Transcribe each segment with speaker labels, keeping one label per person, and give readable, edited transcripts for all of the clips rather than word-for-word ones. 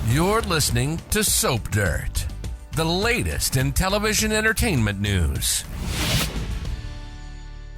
Speaker 1: You're listening to Soap Dirt, the latest in television entertainment news.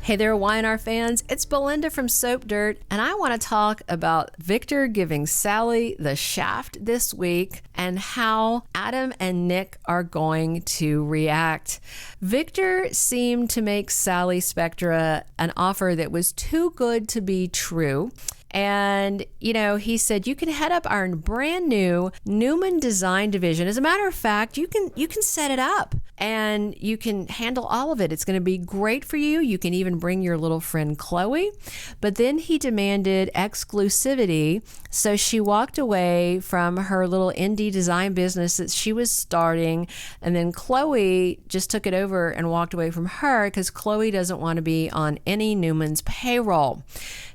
Speaker 2: Hey there, Y&R fans. It's Belinda from Soap Dirt, and I want to talk about Victor giving Sally the shaft this week and how Adam and Nick are going to react. Victor seemed to make Sally Spectra an offer that was too good to be true. And, he said, you can head up our brand new Newman Design Division. As a matter of fact, you can set it up and you can handle all of it. It's going to be great for you. You can even bring your little friend Chloe. But then he demanded exclusivity. So she walked away from her little indie design business that she was starting. And then Chloe just took it over and walked away from her because Chloe doesn't want to be on any Newman's payroll.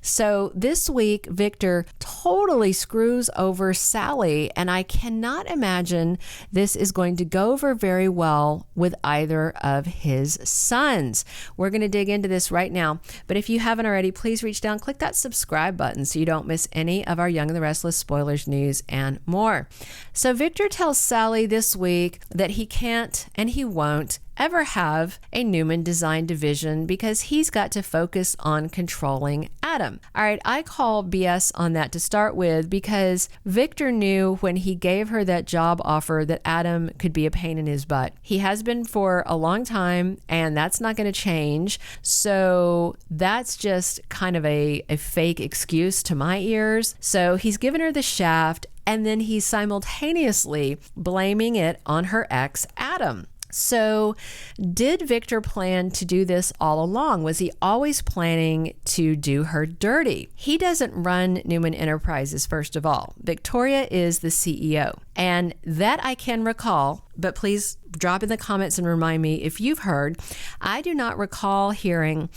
Speaker 2: So this week, Victor totally screws over Sally, and I cannot imagine this is going to go over very well with either of his sons. We're going to dig into this right now, but if you haven't already, please reach down, click that subscribe button so you don't miss any of our Young and the Restless spoilers, news, and more. So Victor tells Sally this week that he can't and he won't ever have a Newman Design Division because he's got to focus on controlling Adam. All right, I call BS on that to start with because Victor knew when he gave her that job offer that Adam could be a pain in his butt. He has been for a long time, and that's not going to change. So that's just kind of a fake excuse to my ears. So he's given her the shaft, and then he's simultaneously blaming it on her ex, Adam. So did Victor plan to do this all along? Was he always planning to do her dirty? He doesn't run Newman Enterprises, first of all. Victoria is the CEO. And that I can recall, but please drop in the comments and remind me if you've heard. I do not recall hearing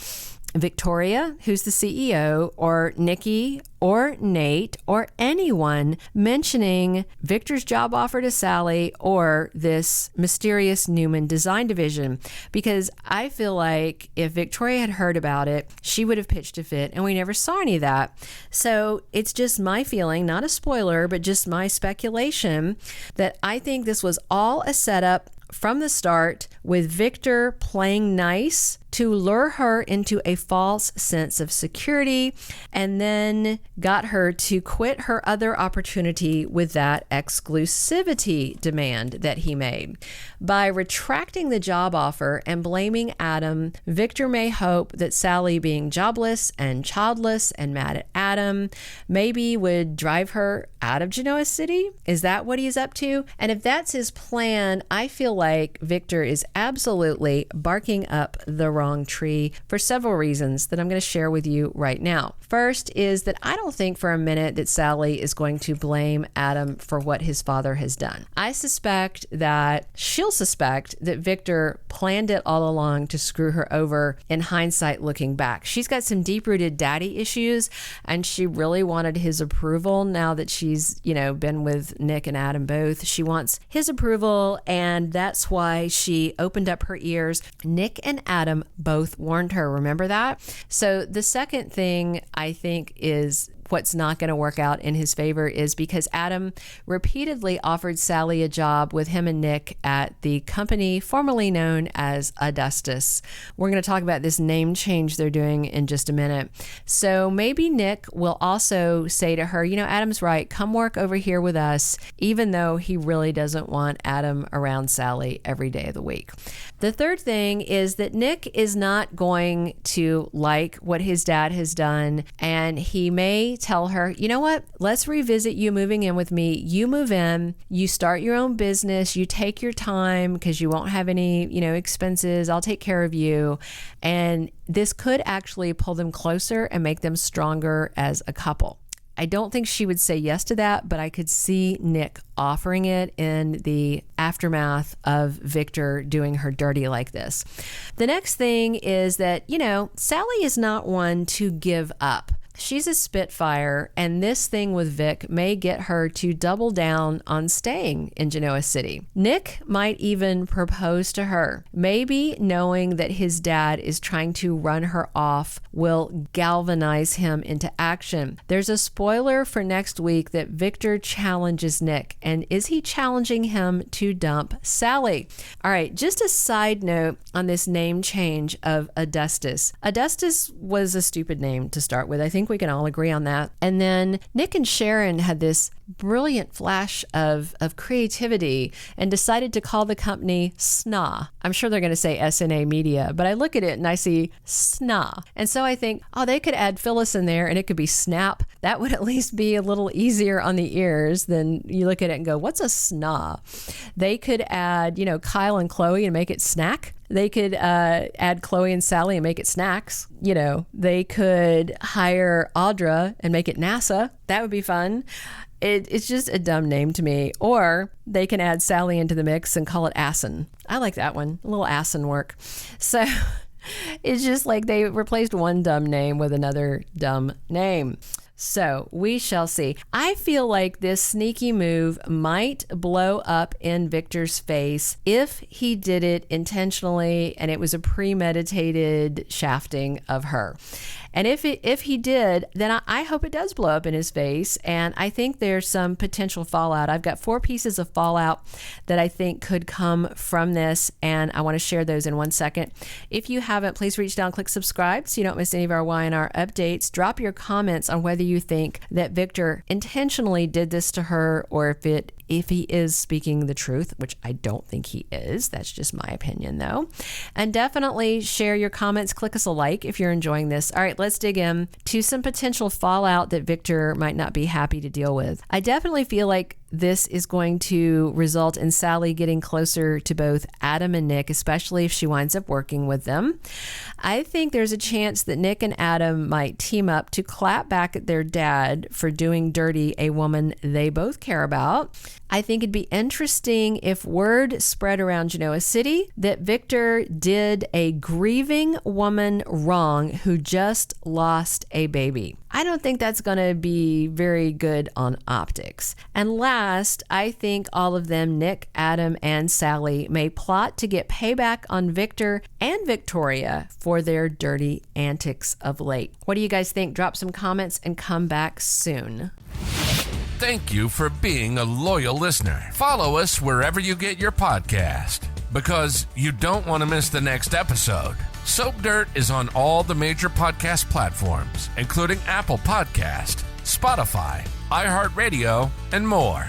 Speaker 2: Victoria, who's the CEO, or Nikki, or Nate, or anyone mentioning Victor's job offer to Sally or this mysterious Newman Design Division, because I feel like if Victoria had heard about it, she would have pitched a fit, and we never saw any of that. So it's just my feeling, not a spoiler, but just my speculation, that I think this was all a setup from the start with Victor playing nice to lure her into a false sense of security, and then got her to quit her other opportunity with that exclusivity demand that he made. By retracting the job offer and blaming Adam, Victor may hope that Sally, being jobless and childless and mad at Adam, maybe would drive her out of Genoa City. Is that what he's up to? And if that's his plan, I feel like Victor is absolutely barking up the wrong tree for several reasons that I'm going to share with you right now. First is that I don't think for a minute that Sally is going to blame Adam for what his father has done. I suspect that she'll suspect that Victor planned it all along to screw her over in hindsight looking back. She's got some deep-rooted daddy issues, and she really wanted his approval now that she's, been with Nick and Adam both. She wants his approval, and that's why she opened up her ears. Nick and Adam both warned her. Remember that? So the second thing I think is what's not going to work out in his favor is because Adam repeatedly offered Sally a job with him and Nick at the company formerly known as Augustus. We're going to talk about this name change they're doing in just a minute. So maybe Nick will also say to her, Adam's right, come work over here with us, even though he really doesn't want Adam around Sally every day of the week. The third thing is that Nick is not going to like what his dad has done, and he may tell her, you know what, let's revisit you moving in with me. You move in, you start your own business, you take your time because you won't have any, expenses. I'll take care of you. And this could actually pull them closer and make them stronger as a couple. I don't think she would say yes to that, but I could see Nick offering it in the aftermath of Victor doing her dirty like this. The next thing is that, Sally is not one to give up. She's a spitfire, and this thing with Vic may get her to double down on staying in Genoa City. Nick might even propose to her. Maybe knowing that his dad is trying to run her off will galvanize him into action. There's a spoiler for next week that Victor challenges Nick, and is he challenging him to dump Sally? All right, just a side note on this name change of Augustus. Augustus was a stupid name to start with. I think we can all agree on that. And then Nick and Sharon had this brilliant flash of creativity and decided to call the company SNA. I'm sure they're going to say SNA Media, but I look at it and I see SNA. And so I think, oh, they could add Phyllis in there and it could be Snap. That would at least be a little easier on the ears than you look at it and go, what's a SNA? They could add, Kyle and Chloe and make it Snack. They could add Chloe and Sally and make it Snacks. They could hire Audra and make it NASA. That would be fun. It's just a dumb name to me. Or they can add Sally into the mix and call it Asin. I like that one. A little Asin work. So it's just like they replaced one dumb name with another dumb name. So we shall see. I feel like this sneaky move might blow up in Victor's face if he did it intentionally and it was a premeditated shafting of her. And if he did, then I hope it does blow up in his face. And I think there's some potential fallout. I've got 4 pieces of fallout that I think could come from this, and I want to share those in 1 second. If you haven't, please reach down, click subscribe so you don't miss any of our Y&R updates. Drop your comments on whether you think that Victor intentionally did this to her, or if he is speaking the truth, which I don't think he is. That's just my opinion, though. And definitely share your comments. Click us a like if you're enjoying this. All right, let's dig in to some potential fallout that Victor might not be happy to deal with. I definitely feel like this is going to result in Sally getting closer to both Adam and Nick, especially if she winds up working with them. I think there's a chance that Nick and Adam might team up to clap back at their dad for doing dirty a woman they both care about. I think it'd be interesting if word spread around Genoa City that Victor did a grieving woman wrong who just lost a baby. I don't think that's going to be very good on optics. And last, I think all of them, Nick, Adam, and Sally, may plot to get payback on Victor and Victoria for their dirty antics of late. What do you guys think? Drop some comments and come back soon.
Speaker 1: Thank you for being a loyal listener. Follow us wherever you get your podcast, because you don't want to miss the next episode. Soap Dirt is on all the major podcast platforms, including Apple Podcast, Spotify, iHeartRadio, and more.